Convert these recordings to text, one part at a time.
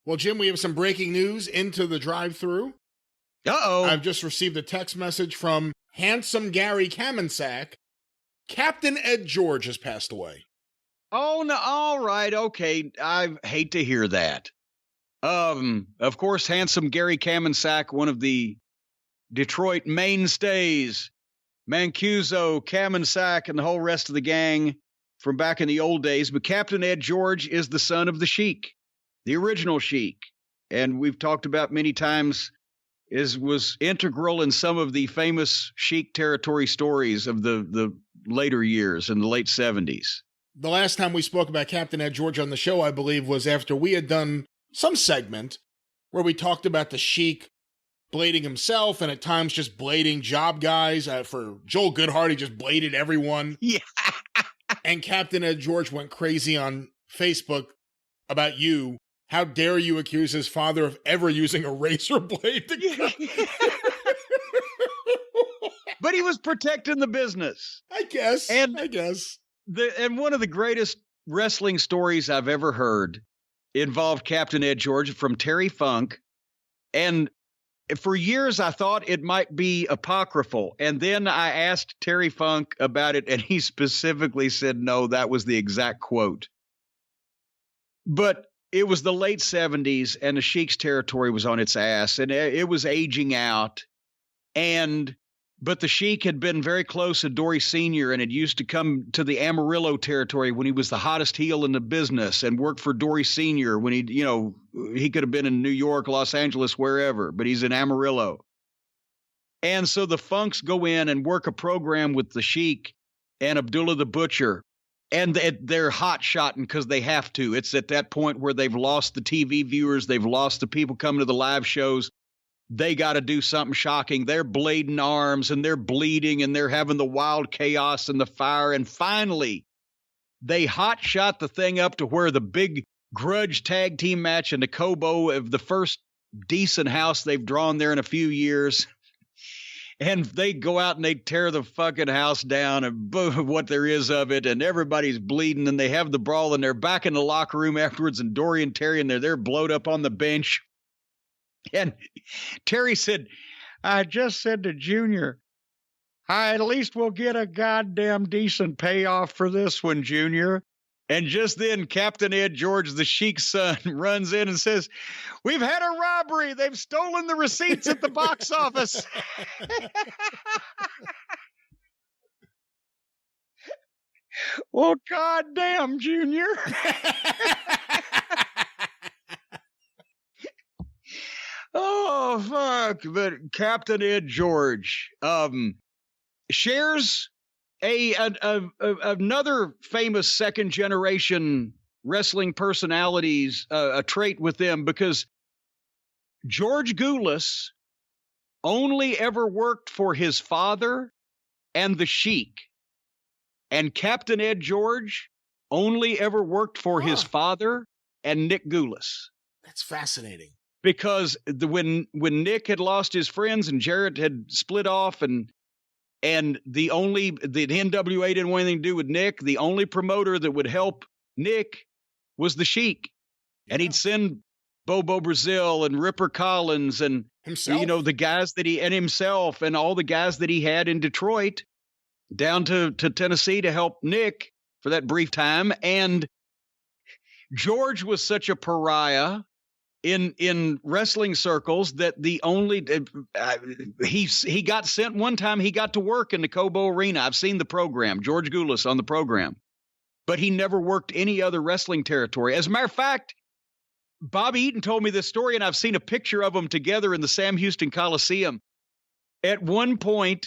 Well, Jim, we have some breaking news into the drive-thru. Uh-oh. I've just received a text message from handsome Gary Kamensak. Captain Ed George has passed away. Oh, no. All right. Okay. I hate to hear that. Of course, handsome Gary Kamensak, one of the Detroit mainstays, Mancuso, Kamensak, and the whole rest of the gang from back in the old days. But Captain Ed George is the son of the Sheik, the original Sheik. And we've talked about many times was integral in some of the famous Sheik territory stories of the later years in the late 70s. The last time we spoke about Captain Ed George on the show, I believe, was after we had done some segment where we talked about the Sheik blading himself and at times just blading job guys. For Joel Goodhart, he just bladed everyone. Yeah. And Captain Ed George went crazy on Facebook about you. How dare you accuse his father of ever using a razor blade to cut? But he was protecting the business. I guess. And one of the greatest wrestling stories I've ever heard involved Captain Ed George from Terry Funk. And for years, I thought it might be apocryphal. And then I asked Terry Funk about it, and he specifically said, no, that was the exact quote. But it was the late 70s, and the Sheik's territory was on its ass, and it was aging out. But the Sheik had been very close to Dory Sr. and had used to come to the Amarillo territory when he was the hottest heel in the business and worked for Dory Sr. when he could have been in New York, Los Angeles, wherever, but he's in Amarillo. And so the Funks go in and work a program with the Sheik and Abdullah the Butcher. And they're hot-shotting because they have to. It's at that point where they've lost the TV viewers. They've lost the people coming to the live shows. They got to do something shocking. They're blading arms, and they're bleeding, and they're having the wild chaos and the fire. And finally, they hot-shot the thing up to where the big grudge tag team match in the Cobo of the first decent house they've drawn there in a few years. And they go out and they tear the fucking house down and what there is of it. And everybody's bleeding and they have the brawl and they're back in the locker room afterwards. And Dory and Terry, and they're blowed up on the bench. And Terry said, I just said to Junior, I at least will get a goddamn decent payoff for this one, Junior. And just then, Captain Ed George, the Sheik's son, runs in and says, we've had a robbery. They've stolen the receipts at the box office. Well, goddamn, Junior. Oh, fuck. But Captain Ed George shares another famous second generation wrestling personalities, a trait with them, because George Goulas only ever worked for his father and the Sheik, and Captain Ed George only ever worked for his father and Nick Goulas. That's fascinating. Because when Nick had lost his friends and Jarrett had split off and the NWA didn't want anything to do with Nick, the only promoter that would help Nick was the Sheik. Yeah. And he'd send Bobo Brazil and Ripper Collins and himself, the guys that himself and all the guys that he had in Detroit down to Tennessee to help Nick for that brief time. And George was such a pariah in wrestling circles that he got sent one time. He got to work in the Cobo Arena. I've seen the program, George Goulas on the program, but he never worked any other wrestling territory. As a matter of fact, Bobby Eaton told me this story, and I've seen a picture of them together in the Sam Houston Coliseum. At one point,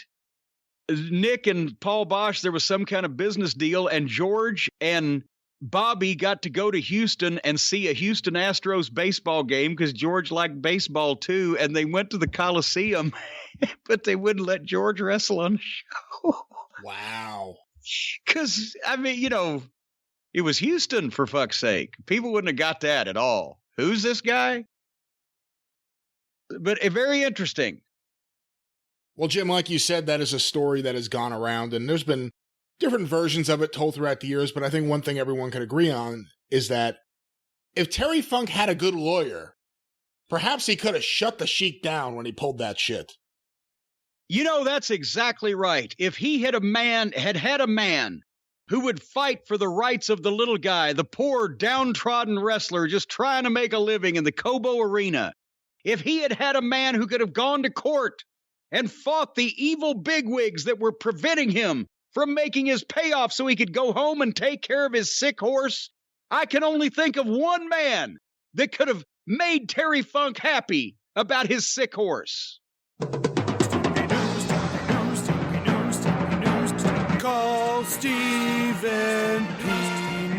Nick and Paul Bosch, there was some kind of business deal, and George and Bobby got to go to Houston and see a Houston Astros baseball game because George liked baseball too. And they went to the Coliseum, but they wouldn't let George wrestle on the show. Wow. Because, it was Houston, for fuck's sake. People wouldn't have got that at all. Who's this guy? But very interesting. Well, Jim, like you said, that is a story that has gone around, and there's been different versions of it told throughout the years, but I think one thing everyone can agree on is that if Terry Funk had a good lawyer, perhaps he could have shut the Sheik down when he pulled that shit. You know, that's exactly right. If he had had a man who would fight for the rights of the little guy, the poor downtrodden wrestler just trying to make a living in the Cobo Arena, if he had had a man who could have gone to court and fought the evil bigwigs that were preventing him from making his payoff so he could go home and take care of his sick horse, I can only think of one man that could have made Terry Funk happy about his sick horse. Call Stephen P.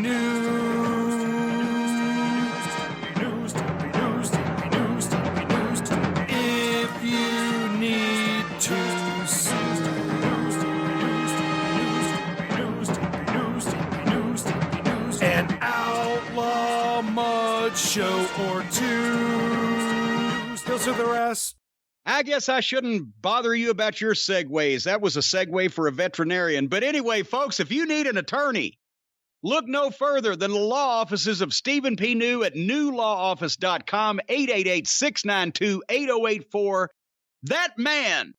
News. If you need to sue. An outlaw mud show or two. Still to the rest. I guess I shouldn't bother you about your segues. That was a segue for a veterinarian. But anyway, folks, if you need an attorney, look no further than the law offices of Stephen P. New at newlawoffice.com, 888-692-8084. That man,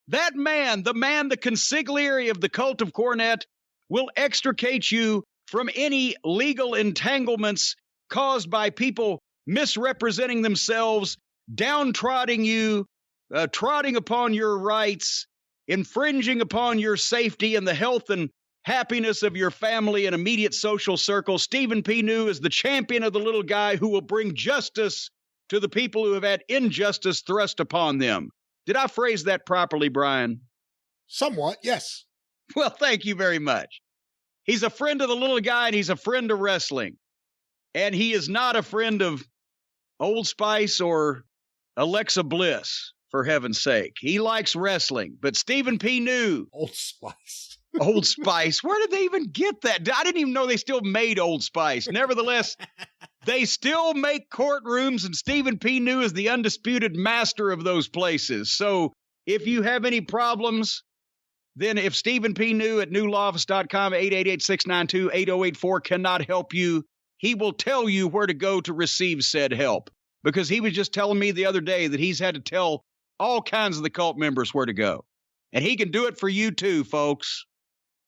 the consigliere of the cult of Cornette, will extricate you from any legal entanglements caused by people misrepresenting themselves, downtrodding you, trotting upon your rights, infringing upon your safety and the health and happiness of your family and immediate social circle. Stephen P. New is the champion of the little guy who will bring justice to the people who have had injustice thrust upon them. Did I phrase that properly, Brian? Somewhat, yes. Well, thank you very much. He's a friend of the little guy, and he's a friend of wrestling. And he is not a friend of Old Spice or Alexa Bliss, for heaven's sake. He likes wrestling, but Stephen P. New. Old Spice. Old Spice. Where did they even get that? I didn't even know they still made Old Spice. Nevertheless, they still make courtrooms, and Stephen P. New is the undisputed master of those places. So if you have any problems, then if Stephen P. New at newlawoffice.com, 888-692-8084 cannot help you, he will tell you where to go to receive said help. Because he was just telling me the other day that he's had to tell all kinds of the cult members where to go. And he can do it for you too, folks.